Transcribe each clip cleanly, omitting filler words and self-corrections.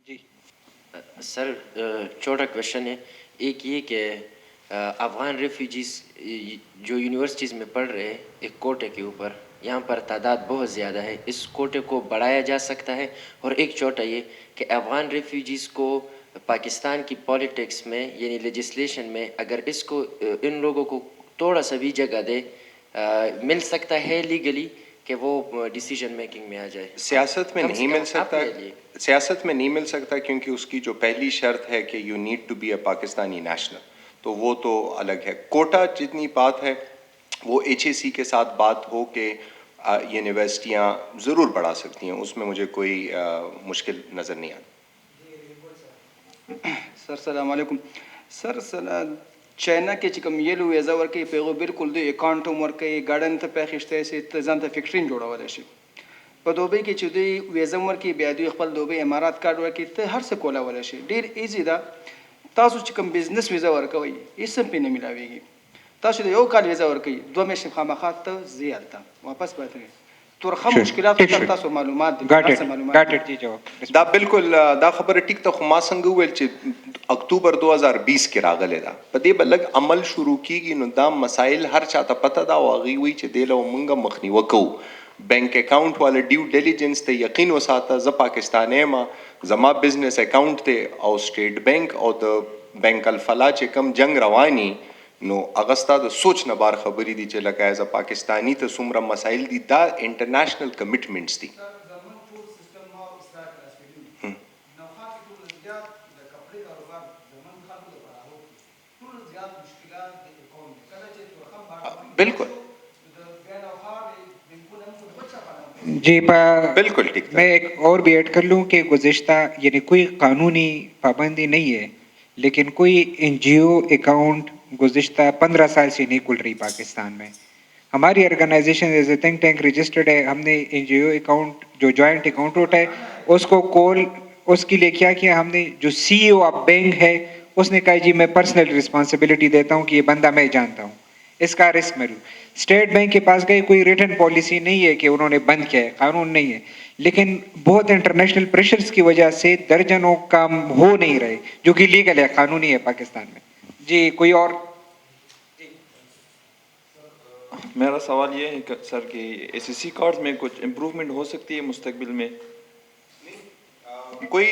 جی سر چھوٹا کویشچن ہے. ایک یہ کہ افغان ریفیوجیز جو یونیورسٹیز میں پڑھ رہے ہیں ایک کوٹے کے اوپر، یہاں پر تعداد بہت زیادہ ہے، اس کوٹے کو بڑھایا جا سکتا ہے. اور ایک چھوٹا یہ کہ افغان ریفیوجیز کو پاکستان کی پالیٹکس میں یعنی لیجسلیشن میں اگر اس کو ان لوگوں کو تھوڑا سا بھی جگہ دے مل سکتا ہے لیگلی کہ وہ ڈیسیجن میکنگ میں آ جائے. سیاست میں نہیں مل سکتا، سیاست میں نہیں مل سکتا کیونکہ اس کی جو پہلی شرط ہے کہ you need to be a Pakistani national, تو وہ تو الگ ہے. کوٹا جتنی بات ہے وہ ایچ اے سی کے ساتھ بات ہو کہ یونیورسٹیاں ضرور بڑھا سکتی ہیں، اس میں مجھے کوئی مشکل نظر نہیں آتی. سر السلام علیکم. سر چائنا کې چې کوم یلو ویزا ورکوي په هغو بالکل دوی اکاونټ هم ورکوي، ګاډن ته پې اخیستی شي، ته ځان ته فیکټري هم جوړولی شي. په دوبۍ کې چې دوی ویزا هم ورکوي، بیا دوی خپل دوبۍ امارات کارډ ورکوي، ته هر څه کولی شي، ډېر ایزي ده. تاسو چې کوم بزنس ویزا ورکوئ هېڅ هم پرې نه میلاویږي. تاسو د یو کال ویزا ورکوئ، 2 میاشتې خامخا ته ځئ هلته واپس به تلئ. تورخم مشکلات تاسو معلومات دي. دا بالکل دا خبره ټیک ته، خو ما څنګه وویل چې اکتوبر 2020 کې راغلی ده، په دې به لږ عمل شروع کیږي نو دا مسایل هر چاته پته ده او هغوی وایي چې دې له مونږ مخنیوه کوو. بینک اکاؤنٹ والا ډیو ډیلیجنس ته یقین وساته، زه پاکستانی یم، زما بزنس اکاؤنٹ دی او سټیټ بینک او د بینک الفلاح چې کم جنگ رواني نو هغه ستا د سوچ نه بار خبرې دي چې لکه ایز ا پاکستانی ته څومره مسایل دي، دا انټرنیشنل کمټمنټس دي. بالکل جی بالکل ٹھیک. میں ایک اور بھی ایڈ کر لوں کہ گزشتہ یعنی کوئی قانونی پابندی نہیں ہے، لیکن کوئی این جی او اکاؤنٹ گزشتہ 15 سال سے نہیں کھل رہی پاکستان میں. ہماری organisation as a think tank registered ہے، ہم نے این جی او اکاؤنٹ جو جوائنٹ اکاؤنٹ ہوتا ہے اس کو کال، اس کے لیے کیا ہم نے جو سی ای او آف بینک ہے اس نے کہا جی میں پرسنل رسپانسبلٹی دیتا ہوں کہ یہ بندہ میں جانتا ہوں، اس کا رسک میں لوں. اسٹیٹ بینک کے پاس گئے، کوئی ریٹن پالیسی نہیں ہے کہ انہوں نے بند کیا ہے، قانون نہیں ہے، لیکن بہت انٹرنیشنل پریشرز کی وجہ سے درجنوں کام ہو نہیں رہے جو کہ لیگل ہے، قانونی ہے پاکستان میں. جی کوئی اور؟ میرا سوال یہ ہے کہ سر کہ اے سی سی کارڈز میں کچھ امپروومنٹ ہو سکتی ہے مستقبل میں؟ کوئی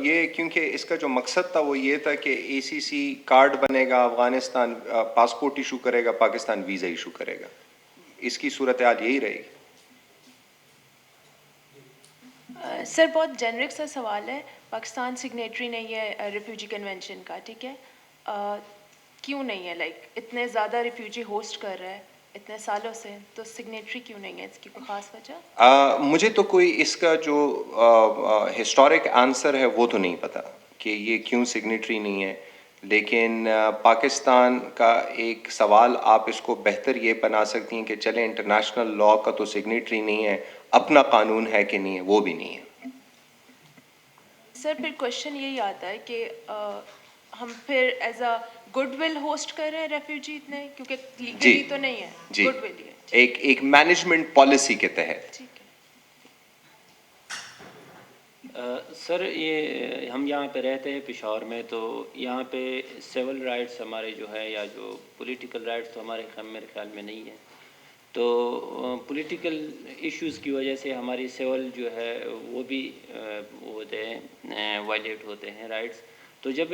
یہ کیونکہ اس کا جو مقصد تھا وہ یہ تھا کہ اے سی سی کارڈ بنے گا، افغانستان پاسپورٹ ایشو کرے گا، پاکستان ویزا ایشو کرے گا، اس کی صورتحال یہی رہے گی. سر بہت جنرک سا سوال ہے. پاکستان سگنیٹری نہیں ہے ریفیوجی کنونشن کا، ٹھیک ہے، کیوں نہیں ہے؟ لائک اتنے زیادہ ریفیوجی ہوسٹ کر رہا ہے اتنے سالوں سے، تو سگنیٹری کیوں نہیں ہے؟ اس کی کوئی خاص وجہ؟ مجھے تو کوئی اس کا جو ہسٹورک آنسر ہے وہ تو نہیں پتہ کہ یہ کیوں سگنیٹری نہیں ہے، لیکن پاکستان کا ایک سوال آپ اس کو بہتر یہ بنا سکتی ہیں کہ چلیں انٹرنیشنل لاء کا تو سگنیٹری نہیں ہے، اپنا قانون ہے کہ نہیں ہے، وہ بھی نہیں ہے. سر پھر کوشچن یہی آتا ہے کہ ہم پھر as a good will host کر رہے ہیں ریفیوجی اتنے، کیونکہ لیگلی تو نہیں ہے، گڈ ول ہی ہے، ایک مینجمنٹ پالیسی کے تحت. سر یہ ہم یہاں پہ رہتے ہیں پشاور میں، تو یہاں پہ سول رائٹس ہمارے جو ہے یا جو پولیٹیکل رائٹس تو ہمارے میرے خیال میں نہیں ہے. تو پولیٹیکل ایشوز کی وجہ سے ہماری سول جو ہے وہ بھی ہوتے ہیں، وائلیٹ ہوتے ہیں رائٹس. تو جب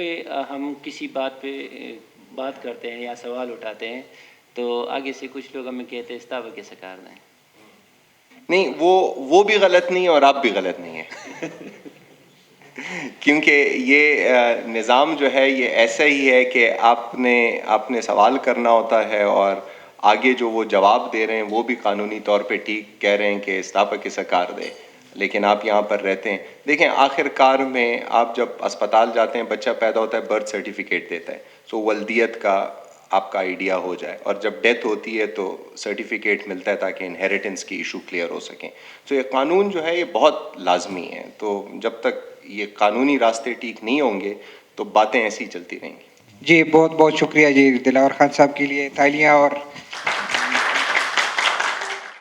ہم کسی بات پہ بات کرتے ہیں یا سوال اٹھاتے ہیں تو آگے سے کچھ لوگ ہمیں کہتے ہیں استعفا کے سکار دیں. نہیں وہ بھی غلط نہیں ہے اور آپ بھی غلط نہیں ہے کیونکہ یہ نظام جو ہے یہ ایسا ہی ہے کہ آپ نے سوال کرنا ہوتا ہے اور آگے جو وہ جواب دے رہے ہیں وہ بھی قانونی طور پہ ٹھیک کہہ رہے ہیں کہ استعفا کی سکار دے، لیکن آپ یہاں پر رہتے ہیں. دیکھیں آخر کار میں آپ جب اسپتال جاتے ہیں بچہ پیدا ہوتا ہے برتھ سرٹیفکیٹ دیتا ہے، سو ولدیت کا آپ کا آئیڈیا ہو جائے، اور جب ڈیتھ ہوتی ہے تو سرٹیفکیٹ ملتا ہے تاکہ انہیریٹنس کی ایشو کلیئر ہو سکیں. تو یہ قانون جو ہے یہ بہت لازمی ہے، تو جب تک یہ قانونی راستے ٹھیک نہیں ہوں گے تو باتیں ایسی ہی چلتی رہیں گی. جی بہت بہت شکریہ جی دلاور خان صاحب کے لیے تالیاں. اور